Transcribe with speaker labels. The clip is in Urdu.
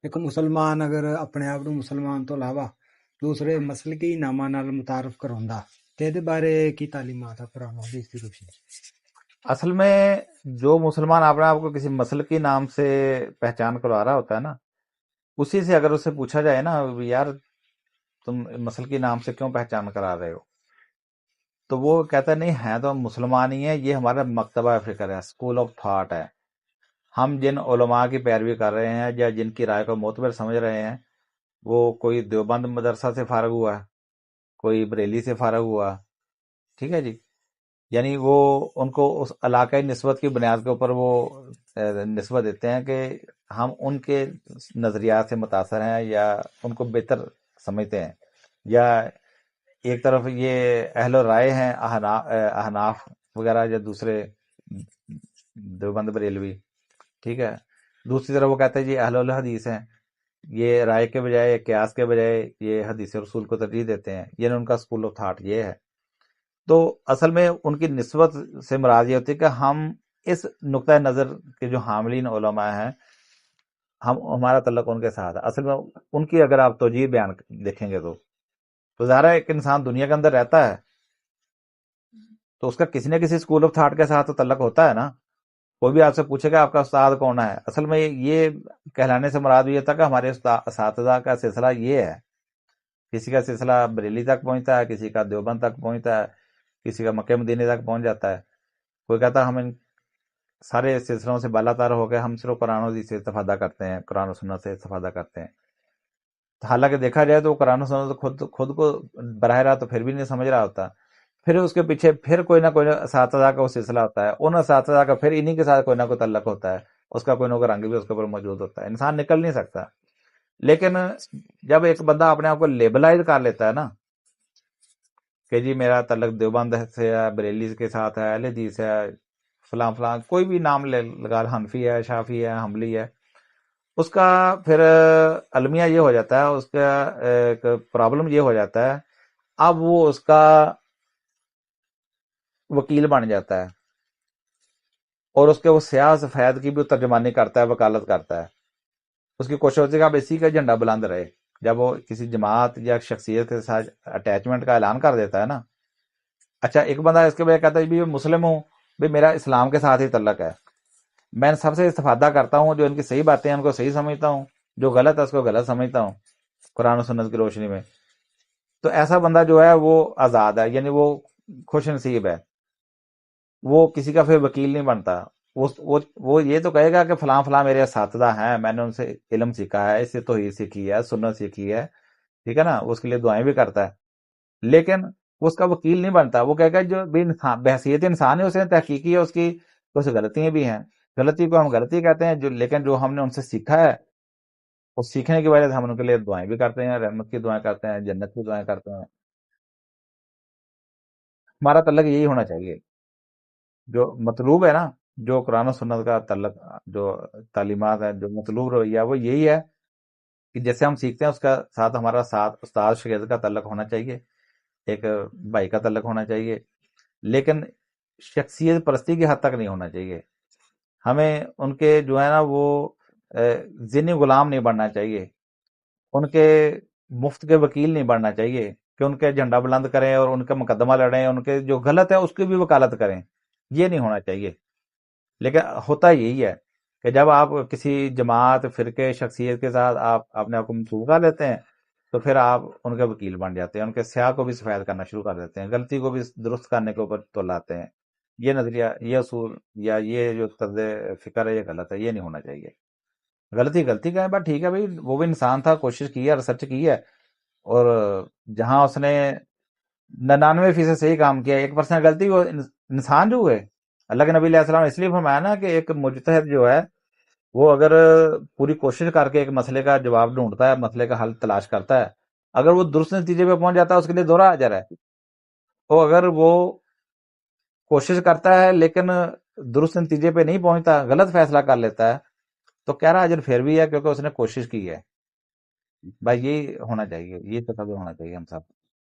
Speaker 1: ایک مسلمان اگر اپنے آپ ਨੂੰ ਮੁਸਲਮਾਨ ਤੋਂ ਇਲਾਵਾ ਦੂਸਰੇ ਮਸਲਕੀ ਨਾਮਾਂ ਨਾਲ ਮੁਤਾਰਫ ਕਰਾਉਂਦਾ ਤੇ ਇਹਦੇ ਬਾਰੇ ਕੀ ਤਾਲੀਮਾਤ ਆ ਕੁਰਾਨ ਹਦੀਸ ਦੀ ਰੋਸ਼ਨੀ 'ਚ؟
Speaker 2: اصل میں جو مسلمان اپنے آپ کو کسی مسلکی نام سے پہچان کروا رہا ہوتا ہے نا، اسی سے اگر اسے پوچھا جائے نا یار تم مسلکی نام سے کیوں پہچان کرا رہے ہو، تو وہ کہتا ہے نہیں ہے تو ہم مسلمان ہی ہیں، یہ ہمارا مکتبہ فکر ہے، اسکول آف تھاٹ ہے، ہم جن علماء کی پیروی کر رہے ہیں یا جن کی رائے کو معتبر سمجھ رہے ہیں، وہ کوئی دیوبند مدرسہ سے فارغ ہوا، کوئی بریلی سے فارغ ہوا، ٹھیک ہے جی، یعنی وہ ان کو اس علاقائی نسبت کی بنیاد کے اوپر وہ نسبت دیتے ہیں کہ ہم ان کے نظریات سے متاثر ہیں یا ان کو بہتر سمجھتے ہیں، یا ایک طرف یہ اہل رائے ہیں احناف وغیرہ یا دوسرے دیوبند بریلوی، ٹھیک ہے، دوسری طرف وہ کہتے ہیں جی اہل الحدیث ہیں، یہ رائے کے بجائے قیاس کے بجائے یہ حدیث رسول کو ترجیح دیتے ہیں، یعنی ان کا اسکول آف تھاٹ یہ ہے۔ تو اصل میں ان کی نسبت سے مراد یہ ہوتی ہے کہ ہم اس نقطۂ نظر کے جو حاملین علماء ہیں ہمارا تعلق ان کے ساتھ ہے۔ اصل میں ان کی اگر آپ توجیہ بیان دیکھیں گے تو ظاہر ہے ایک انسان دنیا کے اندر رہتا ہے تو اس کا کسی نہ کسی اسکول آف تھاٹ کے ساتھ تو تعلق ہوتا ہے نا۔ کوئی بھی آپ سے پوچھے گا آپ کا استاد کون ہے، اصل میں یہ کہلانے سے مراد یہ تھا کہ ہمارے اساتذہ کا سلسلہ یہ ہے، کسی کا سلسلہ بریلی تک پہنچتا ہے، کسی کا دیوبند تک پہنچتا ہے، کسی کا مکہ مدینے تک پہنچ جاتا ہے، کوئی کہتا ہے ہم ان سارے سلسلوں سے بالا تر ہو گئے، ہم صرف قرآن و حدیث سے استفادہ کرتے ہیں، قرآن و سنت سے استفادہ کرتے ہیں۔ حالانکہ دیکھا جائے تو قرآن و سنت خود کو براہ راست تو پھر بھی نہیں سمجھ رہا ہوتا، پھر اس کے پیچھے پھر کوئی نہ کوئی اساتذہ کا وہ سلسلہ ہوتا ہے، ان اساتذہ کا پھر انہی کے ساتھ کوئی نہ کوئی تعلق ہوتا ہے، اس کا کوئی نہ کوئی رنگ بھی اس کے اوپر موجود ہوتا ہے، انسان نکل نہیں سکتا۔ لیکن جب ایک بندہ اپنے آپ کو لیبلائز کر لیتا ہے نا کہ جی میرا تعلق دیوبند سے ہے، بریلی کے ساتھ ہے، اہل حدیث ہے، فلاں فلاں کوئی بھی نام لگا، حنفی ہے، شافی ہے، حنبلی ہے، اس کا پھر المیہ یہ ہو جاتا ہے، اس کا ایک پرابلم یہ ہو جاتا ہے، اب وہ اس کا وکیل بن جاتا ہے اور اس کے وہ سیاہ سفید کی بھی ترجمانی کرتا ہے، وکالت کرتا ہے، اس کی کوشش ہوتی ہے کہ اب اسی کا جھنڈا بلند رہے۔ جب وہ کسی جماعت یا شخصیت کے ساتھ اٹیچمنٹ کا اعلان کر دیتا ہے نا، اچھا ایک بندہ اس کے بجائے کہتا ہے میں مسلم ہوں، بھی میرا اسلام کے ساتھ ہی تعلق ہے، میں سب سے استفادہ کرتا ہوں، جو ان کی صحیح باتیں ہیں ان کو صحیح سمجھتا ہوں، جو غلط ہے اس کو غلط سمجھتا ہوں قرآن و سنت کی روشنی میں۔ تو ایسا بندہ جو ہے وہ آزاد ہے، یعنی وہ خوش نصیب ہے، وہ کسی کا پھر وکیل نہیں بنتا۔ وہ یہ تو کہے گا کہ فلاں فلاں میرے اساتذہ ہیں، میں نے ان سے علم سیکھا ہے، اس سے توحید سیکھی ہے، سنت سیکھی ہے، ٹھیک ہے نا، اس کے لیے دعائیں بھی کرتا ہے، لیکن وہ اس کا وکیل نہیں بنتا۔ وہ کہے گا جو بھی انسان بحثیت انسان ہے، اس نے تحقیقی ہے، اس کی کچھ غلطیاں بھی ہیں، غلطی کو ہم غلطی کہتے ہیں، لیکن جو ہم نے ان سے سیکھا ہے اس سیکھنے کی وجہ سے ہم ان کے لیے دعائیں بھی کرتے ہیں، رحمت کی دعائیں کرتے ہیں، جنت کی دعائیں کرتے ہیں۔ ہمارا تعلق یہی ہونا چاہیے، جو مطلوب ہے نا، جو قرآن و سنت کا تعلق، جو تعلیمات ہیں، جو مطلوب رویہ وہ یہی ہے کہ جیسے ہم سیکھتے ہیں اس کا ساتھ ہمارا ساتھ استاد شاگرد کا تعلق ہونا چاہیے، ایک بھائی کا تعلق ہونا چاہیے، لیکن شخصیت پرستی کی حد تک نہیں ہونا چاہیے۔ ہمیں ان کے جو ہے نا وہ ذہنی غلام نہیں بننا چاہیے، ان کے مفت کے وکیل نہیں بننا چاہیے کہ ان کے جھنڈا بلند کریں اور ان کا مقدمہ لڑیں، ان کے جو غلط ہے اس کی بھی وکالت کریں، یہ نہیں ہونا چاہیے۔ لیکن ہوتا یہی ہے کہ جب آپ کسی جماعت، فرقے، شخصیت کے ساتھ آپ اپنے آپ کو منسوب کر لیتے ہیں تو پھر آپ ان کے وکیل بن جاتے ہیں، ان کے سیاہ کو بھی سفید کرنا شروع کر دیتے ہیں، غلطی کو بھی درست کرنے کے اوپر تولاتے ہیں۔ یہ نظریہ، یہ اصول یا یہ جو طرز فکر ہے یہ غلط ہے، یہ نہیں ہونا چاہیے۔ غلطی کہیں بات ٹھیک ہے بھائی، وہ بھی انسان تھا، کوشش کی ہے، ریسرچ کی ہے، اور جہاں اس نے 99% صحیح کام کیا، 1% غلطی، وہ انسان جو ہے، اللہ کے نبی علیہ السلام نے اس لیے فرمایا نا کہ ایک مجتہد جو ہے وہ اگر پوری کوشش کر کے ایک مسئلے کا جواب ڈھونڈتا ہے، مسئلے کا حل تلاش کرتا ہے، اگر وہ درست نتیجے پہ پہنچ جاتا ہے اس کے لیے دوہرا اجر ہے، اور اگر وہ کوشش کرتا ہے لیکن درست نتیجے پہ نہیں پہنچتا، غلط فیصلہ کر لیتا ہے، تو کہہ رہا اجر پھر بھی ہے کیونکہ اس نے کوشش کی ہے۔ بھائی یہی ہونا چاہیے، یہ تصور ہونا چاہیے ہم سب۔